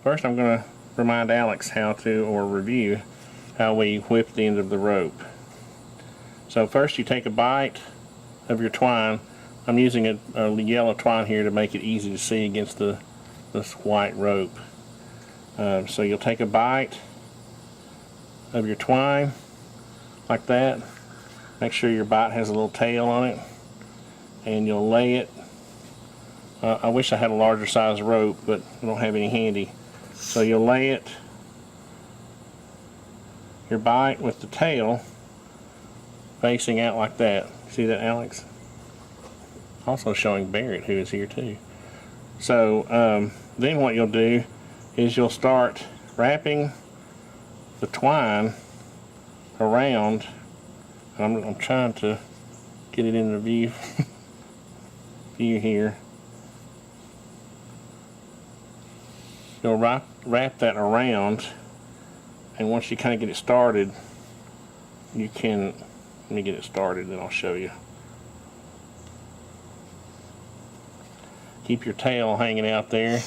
First I'm going to remind Alex how to, or review, how we whip the end of the rope. So first you take a bite of your twine. I'm using a yellow twine here to make it easy to see against this white rope. So you'll take a bite of your twine like that. Make sure your bite has a little tail on it, and you'll lay it. I wish I had a larger size rope, but I don't have any handy. So you'll lay it, your bite with the tail facing out like that. See that, Alex? Also showing Barrett, who is here too. So then what you'll do is you'll start wrapping the twine around. I'm trying to get it in the view here. You'll wrap that around, and once you kind of get it started, you can, let me get it started and I'll show you. Keep your tail hanging out there,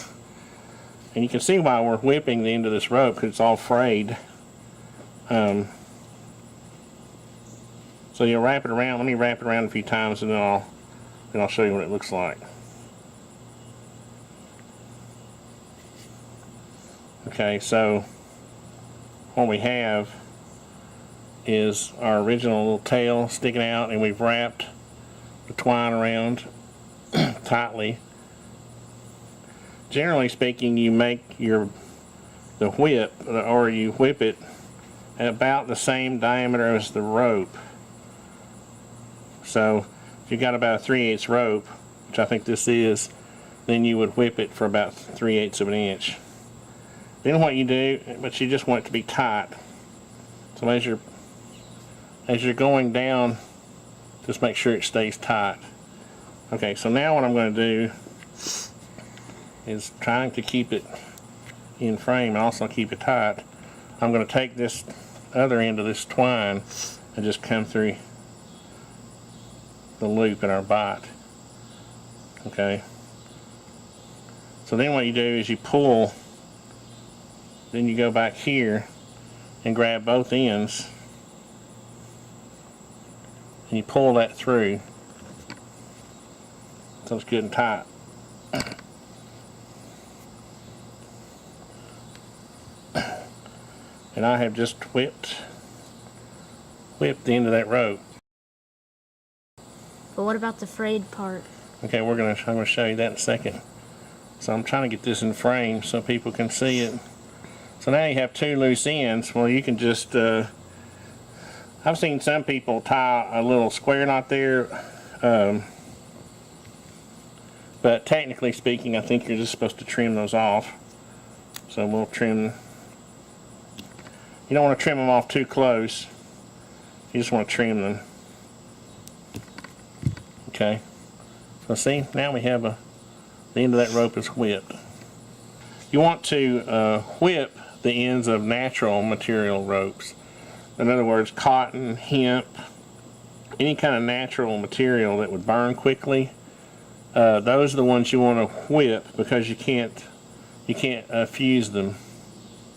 and you can see why we're whipping the end of this rope, because it's all frayed. So you'll wrap it around. Let me wrap it around a few times, and then I'll show you what it looks like. Okay, so what we have is our original little tail sticking out, and we've wrapped the twine around tightly. Generally speaking, you make the whip, or you whip it at about the same diameter as the rope. So if you've got about a 3/8 rope, which I think this is, then you would whip it for about 3/8 of an inch. Then what you do, but you just want it to be tight. So as you're going down, just make sure it stays tight. Okay, so now what I'm going to do is, trying to keep it in frame and also keep it tight, I'm going to take this other end of this twine and just come through the loop in our bite. Okay, so then what you do is you pull, then you go back here and grab both ends and you pull that through so it's good and tight. And I have just whipped the end of that rope. But what about the frayed part? Okay, I'm gonna show you that in a second. So I'm trying to get this in frame so people can see it. So now you have two loose ends. Well, you can just, I've seen some people tie a little square knot there, but technically speaking, I think you're just supposed to trim those off. So we'll trim. You don't want to trim them off too close. You just want to trim them. Okay. So see, now we have the end of that rope is whipped. You want to whip the ends of natural material ropes. In other words, cotton, hemp, any kind of natural material that would burn quickly. Those are the ones you want to whip, because you can't fuse them.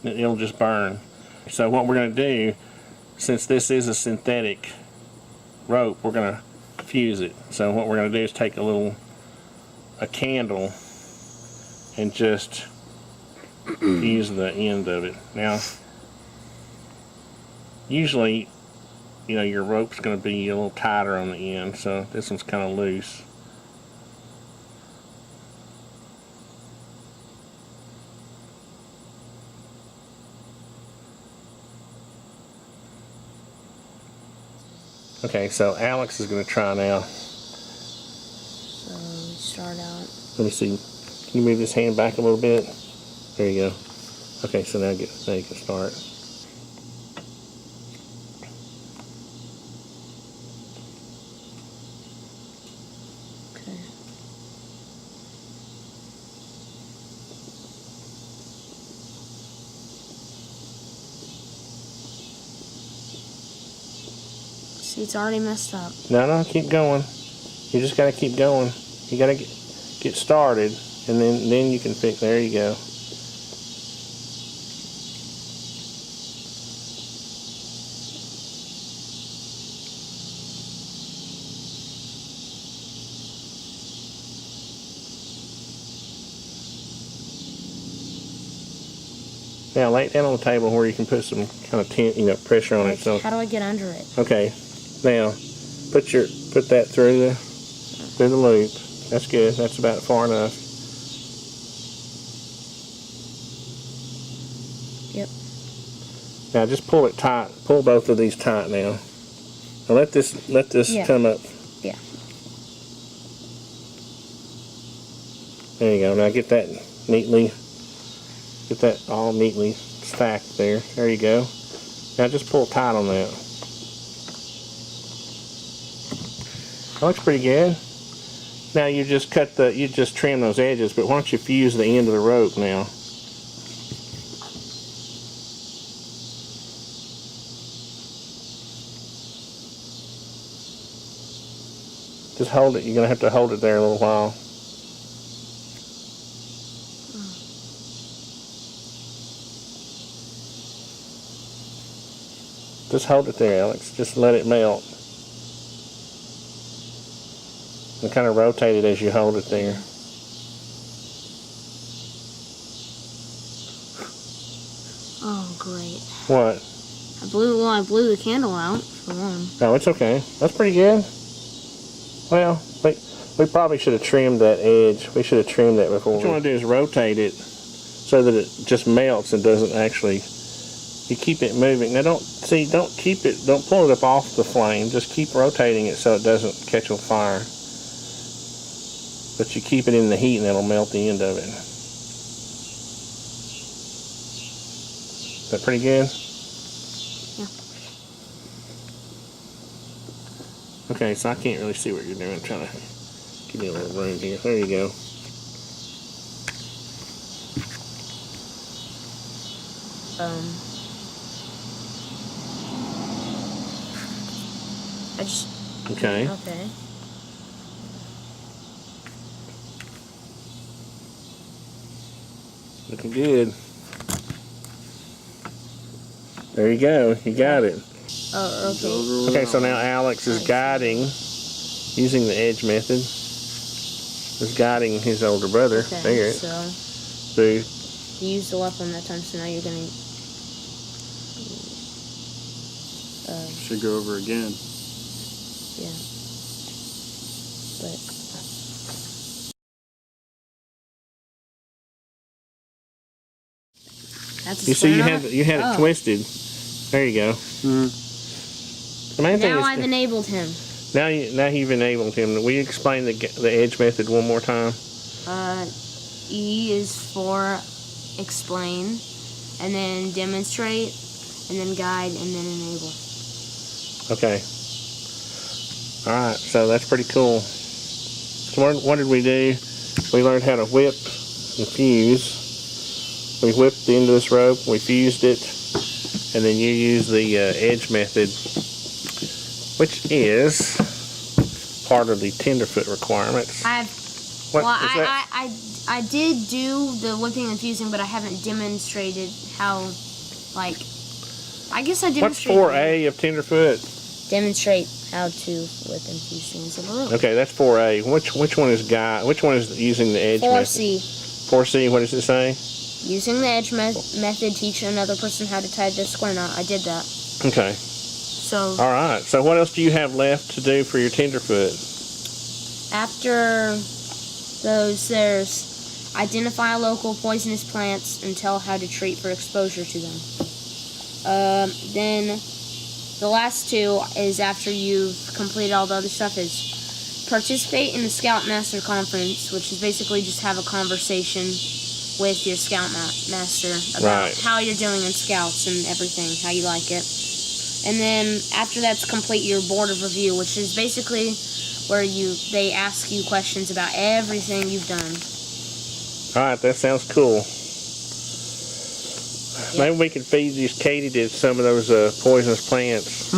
It'll just burn. So what we're going to do, since this is a synthetic rope, we're going to fuse it. So what we're going to do is take a candle and just fuse the end of it. Now, usually, you know, your rope's going to be a little tighter on the end, so this one's kind of loose. Okay, so Alex is going to try now. So we start out. Let me see. Can you move this hand back a little bit? There you go. Okay, so now you can start. Okay. See, it's already messed up. No, keep going. You just got to keep going. You got to get started, and then you can fix. There you go. Now lay it down on the table where you can put some kind of pressure on it. So how do I get under it? okay, now put that through the loop. That's good. That's about far enough. Yep. Now just pull it tight. Pull both of these tight now. Now let this come up. Yeah. There you go. Now get that neatly. Get that all neatly stacked there. There you go. Now just pull tight on that. That looks pretty good. Now you just trim those edges, but why don't you fuse the end of the rope now? Just hold it. You're gonna have to hold it there a little while. Just hold it there, Alex. Just let it melt. And kind of rotate it as you hold it there. Oh, great. What? I blew the candle out, for one. Oh, it's okay. That's pretty good. Well, we probably should have trimmed that edge. We should have trimmed that before. What you want to do is rotate it so that it just melts and doesn't actually... You keep it moving. Now don't pull it up off the flame. Just keep rotating it so it doesn't catch on fire. But you keep it in the heat and it'll melt the end of it. Is that pretty good? Yeah. Okay, so I can't really see what you're doing. I'm trying to give you a little room here. There you go. Okay. Okay. Looking good. There you go. You got it. Oh, okay. Okay, so now Alex is guiding, using the edge method, is guiding his older brother. Okay, there. so Through. you used the left one that time, so now you're gonna... Should go over again. Yeah. But... That's You see, you had it twisted. There you go. The main thing Now is I've enabled him. now you've enabled him. Will you explain the edge method one more time? E is for explain, and then demonstrate, and then guide, and then enable. Okay. All right. So that's pretty cool. So what did we do? We learned how to whip and fuse. We whipped the end of this rope, we fused it, and then you use the edge method, which is part of the Tenderfoot requirements. I did do the whipping and fusing, but I haven't demonstrated how, like, I guess I What's demonstrated. 4A of Tenderfoot? Demonstrate how to whip and fuse things of a rope. Okay, that's 4A. Which one is Which one is using the edge method? 4C. 4C. What does it say? Using the edge method, teach another person how to tie the square knot. I did that. Okay. So All right. So what else do you have left to do for your Tenderfoot? after those, there's identify local poisonous plants and tell how to treat for exposure to them. Then the last two is after you've completed all the other stuff is participate in the Scoutmaster conference, which is basically just have a conversation with your Scoutmaster about how you're doing in Scouts and everything, how you like it. And then after that's complete your board of review, which is basically where they ask you questions about everything you've done. All right, that sounds cool. Yep. Maybe we could feed these katydids some of those poisonous plants.